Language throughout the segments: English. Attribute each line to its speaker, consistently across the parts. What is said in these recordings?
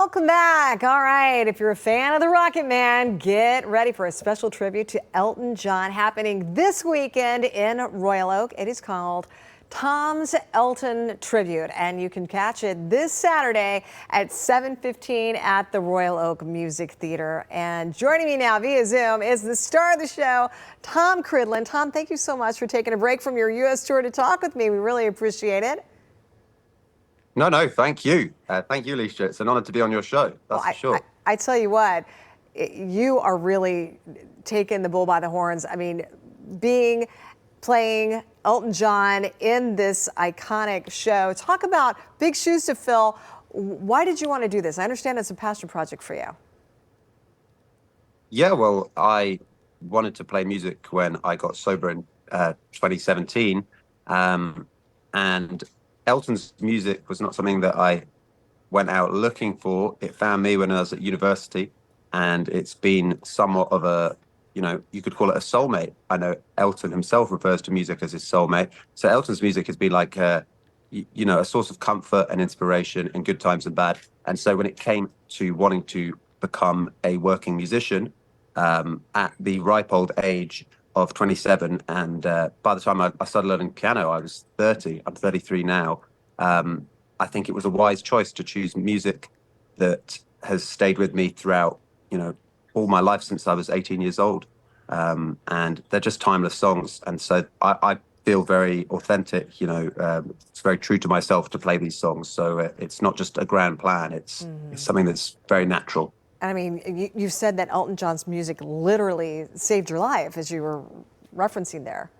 Speaker 1: Welcome back. All right, if you're a fan of the Rocket Man, get ready for a special tribute to Elton John happening this weekend in Royal Oak. It is called Tom's Elton Tribute, and you can catch it this Saturday at 7:15 at the Royal Oak Music Theater. And joining me now via Zoom is the star of the show, Tom Cridland. Tom, thank you so much for taking a break from your U.S. tour to talk with me. We really appreciate it.
Speaker 2: No, thank you. Thank you, Alicia. It's an honor to be on your show, that's for sure.
Speaker 1: I tell you what, you are really taking the bull by the horns. I mean, playing Elton John in this iconic show. Talk about big shoes to fill. Why did you want to do this? I understand it's a passion project for you.
Speaker 2: Yeah, well, I wanted to play music when I got sober in 2017. And Elton's music was not something that I went out looking for. It found me when I was at university, and it's been somewhat of a, you could call it a soulmate. I know Elton himself refers to music as his soulmate. So Elton's music has been like a source of comfort and inspiration in good times and bad. And so when it came to wanting to become a working musician at the ripe old age of 27, and by the time I started learning piano, I was 30. I'm 33 now. I think it was a wise choice to choose music that has stayed with me throughout, all my life since I was 18 years old. And they're just timeless songs. And so I feel very authentic, it's very true to myself to play these songs. So it's not just a grand plan, it's something that's very natural.
Speaker 1: I mean, you said that Elton John's music literally saved your life, as you were referencing there.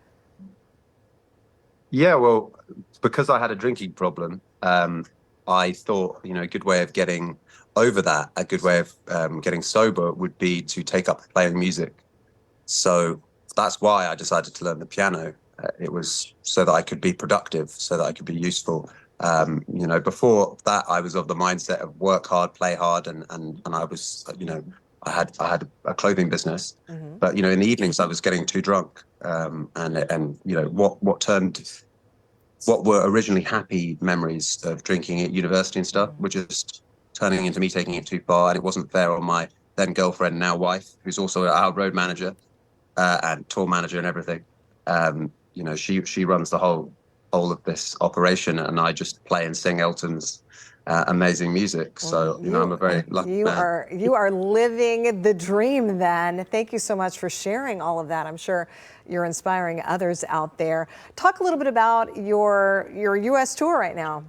Speaker 2: Yeah, well, because I had a drinking problem, I thought, a good way of getting over that, a good way of getting sober would be to take up playing music. So that's why I decided to learn the piano. It was so that I could be productive, so that I could be useful. Before that, I was of the mindset of work hard, play hard, and I was, I had a clothing business, but in the evenings I was getting too drunk, what were originally happy memories of drinking at university and stuff were just turning into me taking it too far, and it wasn't fair on my then girlfriend, now wife, who's also our road manager and tour manager and everything. She runs the whole of this operation, and I just play and sing Elton's amazing music. So I'm a very lucky man.
Speaker 1: You are living the dream then. Thank you so much for sharing all of that. I'm sure you're inspiring others out there. Talk a little bit about your U.S. tour right now.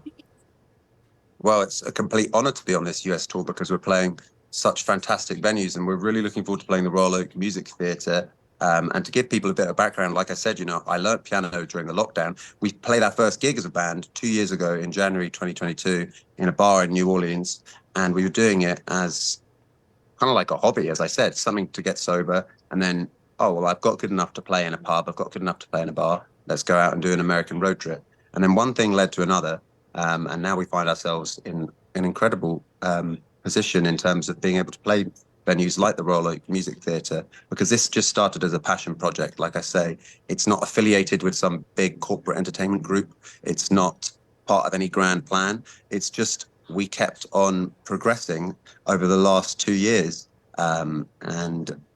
Speaker 2: Well, it's a complete honor to be on this U.S. tour because we're playing such fantastic venues, and we're really looking forward to playing the Royal Oak Music Theatre. And to give people a bit of background, like I said, I learned piano during the lockdown. We played our first gig as a band 2 years ago in January 2022 in a bar in New Orleans. And we were doing it as kind of like a hobby, as I said, something to get sober. And then, I've got good enough to play in a pub. I've got good enough to play in a bar. Let's go out and do an American road trip. And then one thing led to another. And now we find ourselves in an incredible position in terms of being able to play venues like the Royal Oak Music Theatre, because this just started as a passion project. Like I say, it's not affiliated with some big corporate entertainment group. It's not part of any grand plan. It's just we kept on progressing over the last 2 years. And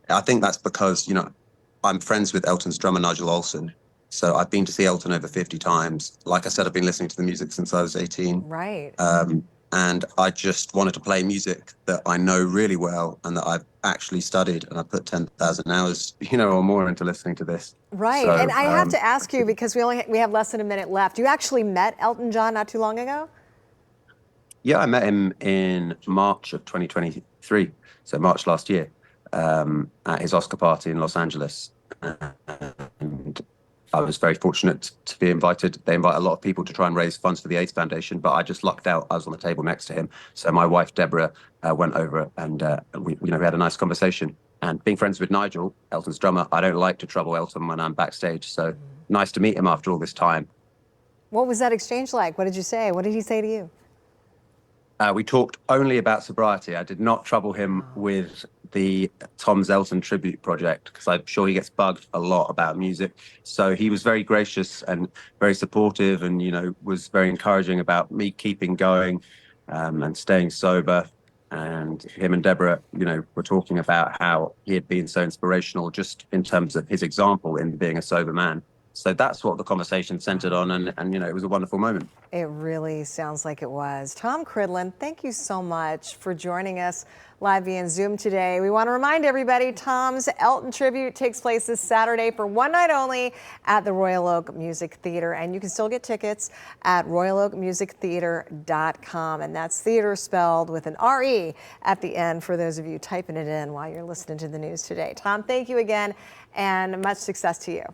Speaker 2: I think that's because, I'm friends with Elton's drummer, Nigel Olsson. So I've been to see Elton over 50 times. Like I said, I've been listening to the music since I was 18.
Speaker 1: Right.
Speaker 2: And I just wanted to play music that I know really well and that I've actually studied, and I put 10,000 hours, or more into listening to this.
Speaker 1: Right. So, and I have to ask you, because we have less than a minute left. You actually met Elton John not too long ago?
Speaker 2: Yeah, I met him in March of 2023, so March last year, at his Oscar party in Los Angeles. And I was very fortunate to be invited. They invite a lot of people to try and raise funds for the AIDS Foundation, but I just lucked out. I was on the table next to him. So my wife, Deborah, went over and we had a nice conversation. And being friends with Nigel, Elton's drummer, I don't like to trouble Elton when I'm backstage. So nice to meet him after all this time.
Speaker 1: What was that exchange like? What did you say? What did he say to you?
Speaker 2: We talked only about sobriety. I did not trouble him with the Tom's Elton tribute project, because I'm sure he gets bugged a lot about music. So he was very gracious and very supportive, and was very encouraging about me keeping going and staying sober. and him and Deborah, were talking about how he had been so inspirational just in terms of his example in being a sober man. So that's what the conversation centered on, and it was a wonderful moment.
Speaker 1: It really sounds like it was. Tom Cridland, thank you so much for joining us live via Zoom today. We want to remind everybody, Tom's Elton tribute takes place this Saturday for one night only at the Royal Oak Music Theater, and you can still get tickets at royaloakmusictheater.com, and that's theater spelled with an R-E at the end for those of you typing it in while you're listening to the news today. Tom, thank you again, and much success to you.